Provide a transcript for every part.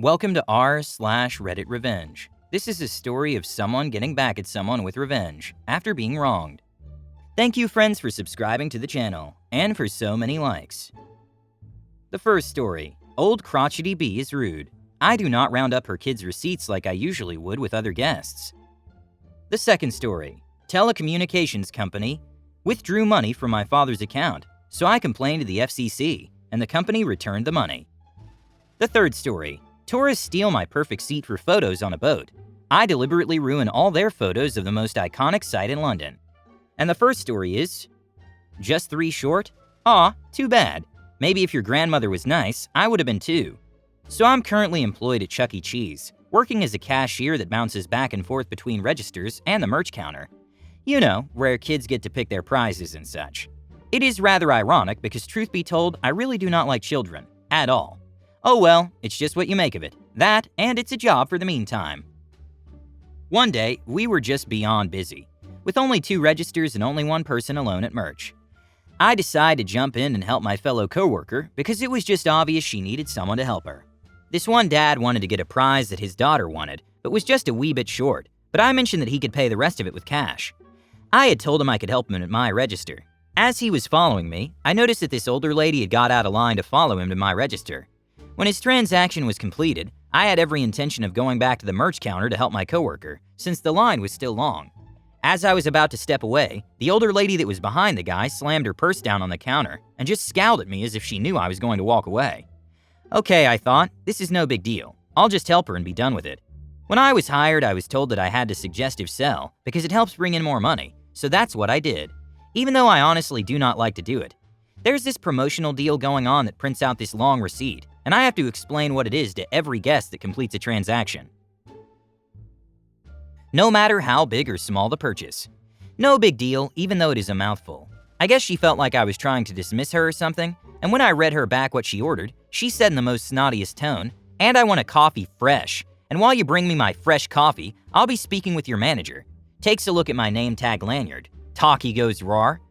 Welcome to r/RedditRevenge. This is a story of someone getting back at someone with revenge after being wronged. Thank you, friends, for subscribing to the channel and for so many likes. The first story, Old Crotchety Bee is Rude. I do not round up her kids' receipts like I usually would with other guests. The second story, Telecommunications Company withdrew money from my father's account, so I complained to the FCC, and the company returned the money. The third story, Tourists steal my perfect seat for photos on a boat. I deliberately ruin all their photos of the most iconic site in London. And the first story is, just 3 short? Aw, too bad. Maybe if your grandmother was nice, I would have been too. So I'm currently employed at Chuck E. Cheese, working as a cashier that bounces back and forth between registers and the merch counter. You know, where kids get to pick their prizes and such. It is rather ironic because, truth be told, I really do not like children. At all. Oh well, it's just what you make of it. That, and it's a job for the meantime. One day, we were just beyond busy, with only 2 registers and only 1 person alone at merch. I decided to jump in and help my fellow coworker because it was just obvious she needed someone to help her. This one dad wanted to get a prize that his daughter wanted, but was just a wee bit short, but I mentioned that he could pay the rest of it with cash. I had told him I could help him at my register. As he was following me, I noticed that this older lady had got out of line to follow him to my register. When his transaction was completed, I had every intention of going back to the merch counter to help my coworker, since the line was still long. As I was about to step away, the older lady that was behind the guy slammed her purse down on the counter and just scowled at me as if she knew I was going to walk away. Okay, I thought, this is no big deal. I'll just help her and be done with it. When I was hired, I was told that I had to suggestive sell because it helps bring in more money, so that's what I did, even though I honestly do not like to do it. There's this promotional deal going on that prints out this long receipt, and I have to explain what it is to every guest that completes a transaction. No matter how big or small the purchase. No big deal, even though it is a mouthful. I guess she felt like I was trying to dismiss her or something, and when I read her back what she ordered, she said in the most snottiest tone, "And I want a coffee fresh, and while you bring me my fresh coffee, I'll be speaking with your manager." Takes a look at my name tag lanyard. Talkie goes roar.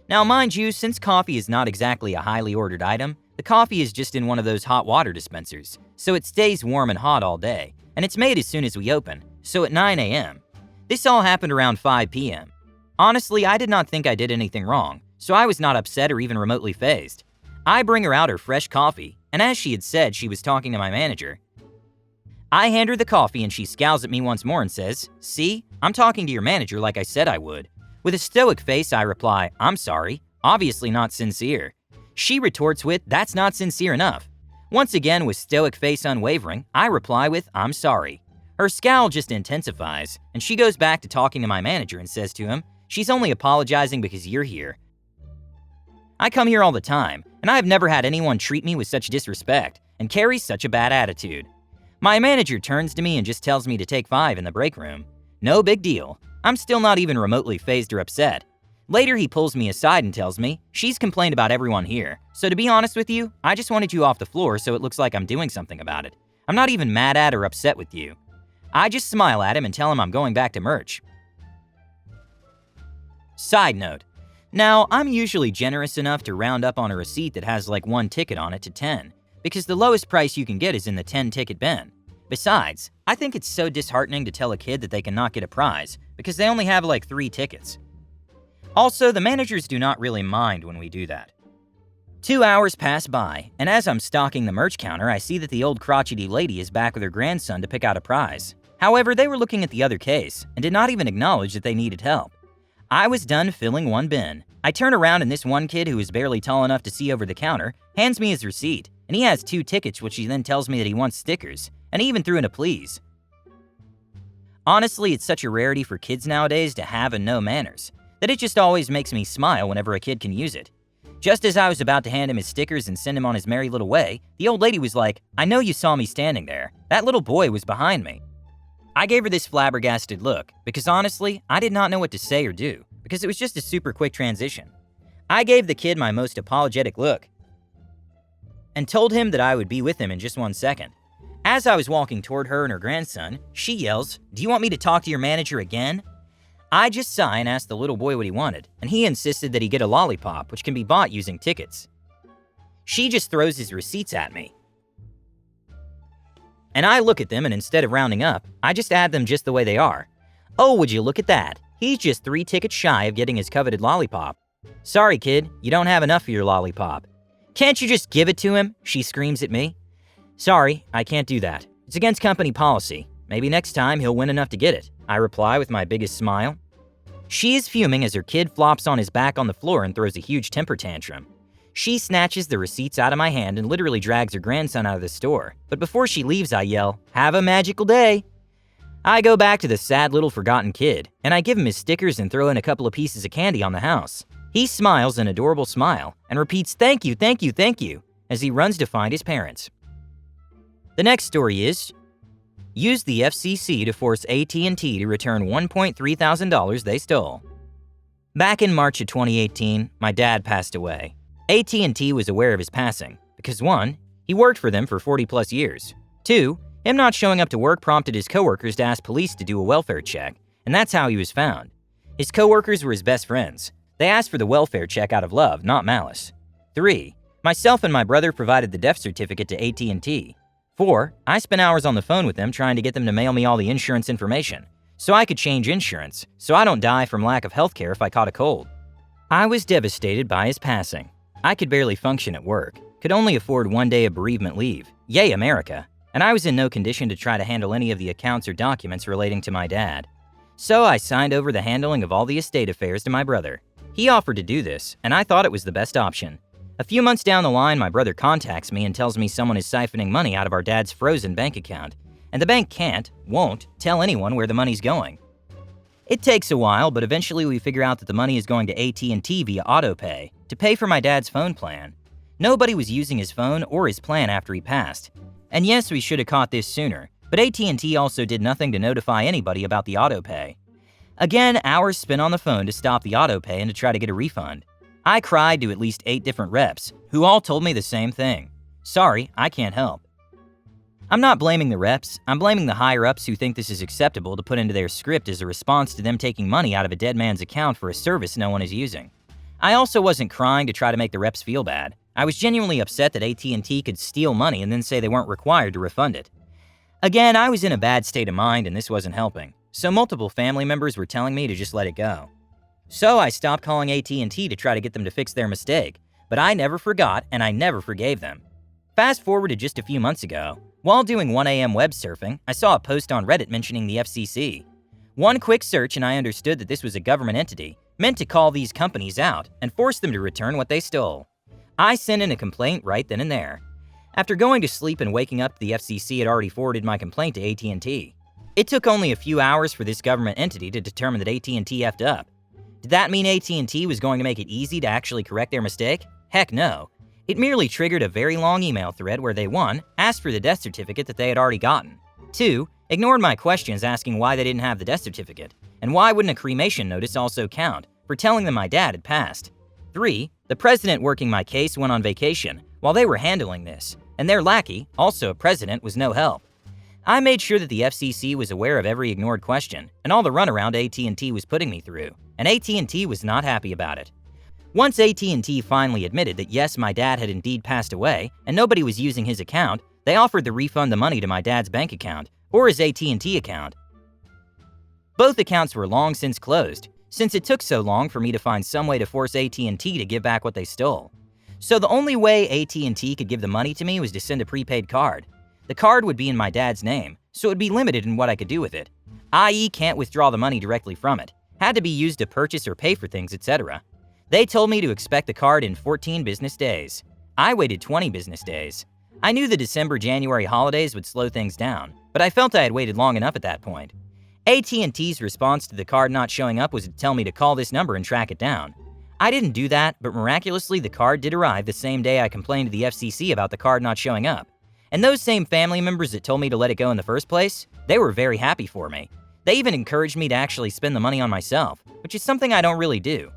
Now mind you, since coffee is not exactly a highly ordered item, the coffee is just in one of those hot water dispensers, so it stays warm and hot all day, and it's made as soon as we open, so at 9 a.m. This all happened around 5 p.m. Honestly, I did not think I did anything wrong, so I was not upset or even remotely fazed. I bring her out her fresh coffee, and as she had said, she was talking to my manager. I hand her the coffee and she scowls at me once more and says, "See, I'm talking to your manager like I said I would." With a stoic face, I reply, "I'm sorry, obviously not sincere." She retorts with, "That's not sincere enough." Once again, with stoic face unwavering, I reply with, "I'm sorry." Her scowl just intensifies, and she goes back to talking to my manager and says to him, "She's only apologizing because you're here. I come here all the time, and I have never had anyone treat me with such disrespect and carry such a bad attitude." My manager turns to me and just tells me to take 5 in the break room. No big deal. I'm still not even remotely fazed or upset. Later, he pulls me aside and tells me, "She's complained about everyone here, so to be honest with you, I just wanted you off the floor so it looks like I'm doing something about it. I'm not even mad at or upset with you." I just smile at him and tell him I'm going back to merch. Side note. Now, I'm usually generous enough to round up on a receipt that has like 1 ticket on it to 10, because the lowest price you can get is in the 10-ticket bin. Besides, I think it's so disheartening to tell a kid that they cannot get a prize because they only have like 3 tickets. Also, the managers do not really mind when we do that. 2 hours pass by, and as I'm stocking the merch counter, I see that the old crotchety lady is back with her grandson to pick out a prize. However, they were looking at the other case and did not even acknowledge that they needed help. I was done filling 1 bin. I turn around and this one kid who is barely tall enough to see over the counter hands me his receipt, and he has 2 tickets, which he then tells me that he wants stickers, and he even threw in a please. Honestly, it's such a rarity for kids nowadays to have and know manners that it just always makes me smile whenever a kid can use it. Just as I was about to hand him his stickers and send him on his merry little way, the old lady was like, "I know you saw me standing there. That little boy was behind me." I gave her this flabbergasted look because honestly, I did not know what to say or do because it was just a super quick transition. I gave the kid my most apologetic look and told him that I would be with him in just 1 second. As I was walking toward her and her grandson, she yells, "Do you want me to talk to your manager again?" I just sigh and asked the little boy what he wanted, and he insisted that he get a lollipop, which can be bought using tickets. She just throws his receipts at me. And I look at them and instead of rounding up, I just add them just the way they are. Oh, would you look at that? He's just 3 tickets shy of getting his coveted lollipop. Sorry, kid, you don't have enough for your lollipop. Can't you just give it to him? She screams at me. Sorry, I can't do that. It's against company policy. Maybe next time he'll win enough to get it, I reply with my biggest smile. She is fuming as her kid flops on his back on the floor and throws a huge temper tantrum. She snatches the receipts out of my hand and literally drags her grandson out of the store. But before she leaves, I yell, "Have a magical day!" I go back to the sad little forgotten kid, and I give him his stickers and throw in a couple of pieces of candy on the house. He smiles an adorable smile and repeats, "Thank you, thank you, thank you," as he runs to find his parents. The next story is, use the FCC to force AT&T to return $1.3 thousand they stole. Back in March of 2018, my dad passed away. AT&T was aware of his passing because 1, he worked for them for 40+ years. 2, him not showing up to work prompted his coworkers to ask police to do a welfare check, and that's how he was found. His coworkers were his best friends. They asked for the welfare check out of love, not malice. 3, myself and my brother provided the death certificate to AT&T. 4, I spent hours on the phone with them trying to get them to mail me all the insurance information, so I could change insurance, so I don't die from lack of health care if I caught a cold. I was devastated by his passing. I could barely function at work, could only afford 1 day of bereavement leave. Yay, America! And I was in no condition to try to handle any of the accounts or documents relating to my dad. So I signed over the handling of all the estate affairs to my brother. He offered to do this, and I thought it was the best option. A few months down the line, my brother contacts me and tells me someone is siphoning money out of our dad's frozen bank account, and the bank won't tell anyone where the money's going. It takes a while, but eventually we figure out that the money is going to AT&T via autopay to pay for my dad's phone plan. Nobody was using his phone or his plan after he passed. And yes, we should have caught this sooner, but AT&T also did nothing to notify anybody about the autopay. Again, hours spent on the phone to stop the autopay and to try to get a refund. I cried to at least 8 different reps, who all told me the same thing. Sorry, I can't help. I'm not blaming the reps, I'm blaming the higher-ups who think this is acceptable to put into their script as a response to them taking money out of a dead man's account for a service no one is using. I also wasn't crying to try to make the reps feel bad. I was genuinely upset that AT&T could steal money and then say they weren't required to refund it. Again, I was in a bad state of mind and this wasn't helping, so multiple family members were telling me to just let it go. So I stopped calling AT&T to try to get them to fix their mistake, but I never forgot and I never forgave them. Fast forward to just a few months ago. While doing 1 a.m. web surfing, I saw a post on Reddit mentioning the FCC. One quick search and I understood that this was a government entity meant to call these companies out and force them to return what they stole. I sent in a complaint right then and there. After going to sleep and waking up, the FCC had already forwarded my complaint to AT&T. It took only a few hours for this government entity to determine that AT&T effed up. Did that mean AT&T was going to make it easy to actually correct their mistake? Heck no. It merely triggered a very long email thread where they 1, asked for the death certificate that they had already gotten, 2, ignored my questions asking why they didn't have the death certificate, and why wouldn't a cremation notice also count for telling them my dad had passed. 3, the president working my case went on vacation while they were handling this, and their lackey, also a president, was no help. I made sure that the FCC was aware of every ignored question and all the runaround AT&T was putting me through, and AT&T was not happy about it. Once AT&T finally admitted that yes, my dad had indeed passed away and nobody was using his account, they offered to refund the money to my dad's bank account or his AT&T account. Both accounts were long since closed, since it took so long for me to find some way to force AT&T to give back what they stole. So the only way AT&T could give the money to me was to send a prepaid card. The card would be in my dad's name, so it would be limited in what I could do with it, i.e. can't withdraw the money directly from it, had to be used to purchase or pay for things, etc. They told me to expect the card in 14 business days. I waited 20 business days. I knew the December-January holidays would slow things down, but I felt I had waited long enough at that point. AT&T's response to the card not showing up was to tell me to call this number and track it down. I didn't do that, but miraculously the card did arrive the same day I complained to the FCC about the card not showing up. And those same family members that told me to let it go in the first place, they were very happy for me. They even encouraged me to actually spend the money on myself, which is something I don't really do.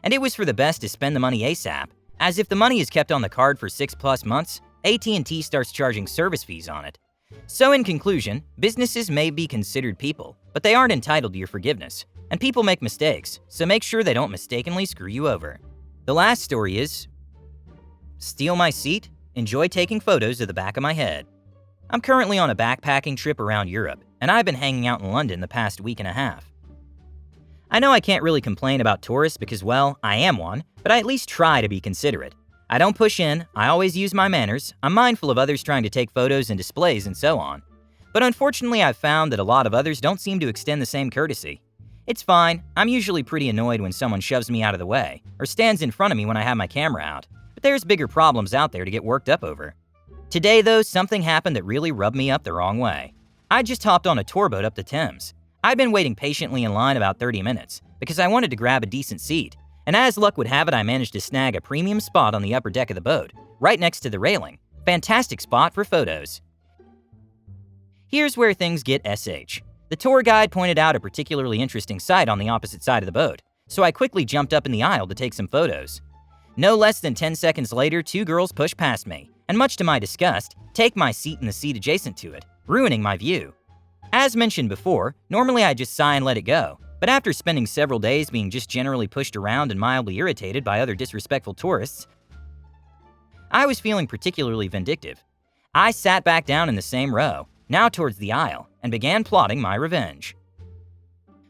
And it was for the best to spend the money ASAP, as if the money is kept on the card for 6+ months, AT&T starts charging service fees on it. So in conclusion, businesses may be considered people, but they aren't entitled to your forgiveness. And people make mistakes, so make sure they don't mistakenly screw you over. The last story is, steal my seat, enjoy taking photos of the back of my head. I'm currently on a backpacking trip around Europe, and I've been hanging out in London the past week and a half. I know I can't really complain about tourists because, well, I am one, but I at least try to be considerate. I don't push in, I always use my manners, I'm mindful of others trying to take photos and displays and so on. But unfortunately, I've found that a lot of others don't seem to extend the same courtesy. It's fine, I'm usually pretty annoyed when someone shoves me out of the way, or stands in front of me when I have my camera out, but there's bigger problems out there to get worked up over. Today though, something happened that really rubbed me up the wrong way. I just hopped on a tour boat up the Thames. I'd been waiting patiently in line about 30 minutes, because I wanted to grab a decent seat, and as luck would have it, I managed to snag a premium spot on the upper deck of the boat, right next to the railing. Fantastic spot for photos. Here's where things get SH. The tour guide pointed out a particularly interesting sight on the opposite side of the boat, so I quickly jumped up in the aisle to take some photos. No less than 10 seconds later, two girls pushed past me, and much to my disgust, take my seat in the seat adjacent to it, ruining my view. As mentioned before, normally I just sigh and let it go, but after spending several days being just generally pushed around and mildly irritated by other disrespectful tourists, I was feeling particularly vindictive. I sat back down in the same row, now towards the aisle, and began plotting my revenge.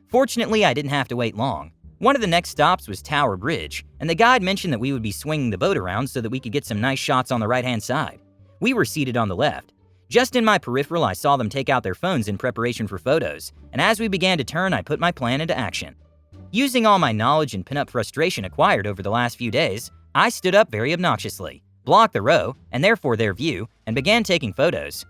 Fortunately, I didn't have to wait long. One of the next stops was Tower Bridge, and the guide mentioned that we would be swinging the boat around so that we could get some nice shots on the right-hand side. We were seated on the left. Just in my peripheral, I saw them take out their phones in preparation for photos, and as we began to turn, I put my plan into action. Using all my knowledge and pent-up frustration acquired over the last few days, I stood up very obnoxiously, blocked the row, and therefore their view, and began taking photos.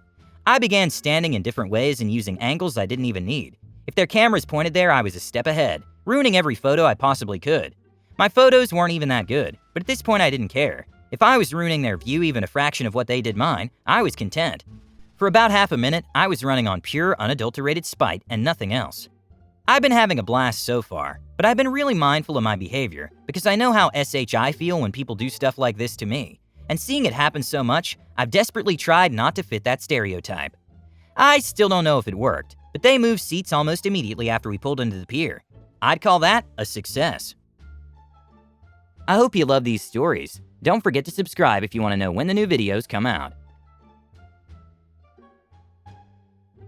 I began standing in different ways and using angles I didn't even need. If their cameras pointed there, I was a step ahead, ruining every photo I possibly could. My photos weren't even that good, but at this point I didn't care. If I was ruining their view even a fraction of what they did mine, I was content. For about half a minute, I was running on pure, unadulterated spite and nothing else. I've been having a blast so far, but I've been really mindful of my behavior because I know how SH I feel when people do stuff like this to me. And seeing it happen so much, I've desperately tried not to fit that stereotype. I still don't know if it worked, but they moved seats almost immediately after we pulled into the pier. I'd call that a success. I hope you love these stories. Don't forget to subscribe if you want to know when the new videos come out.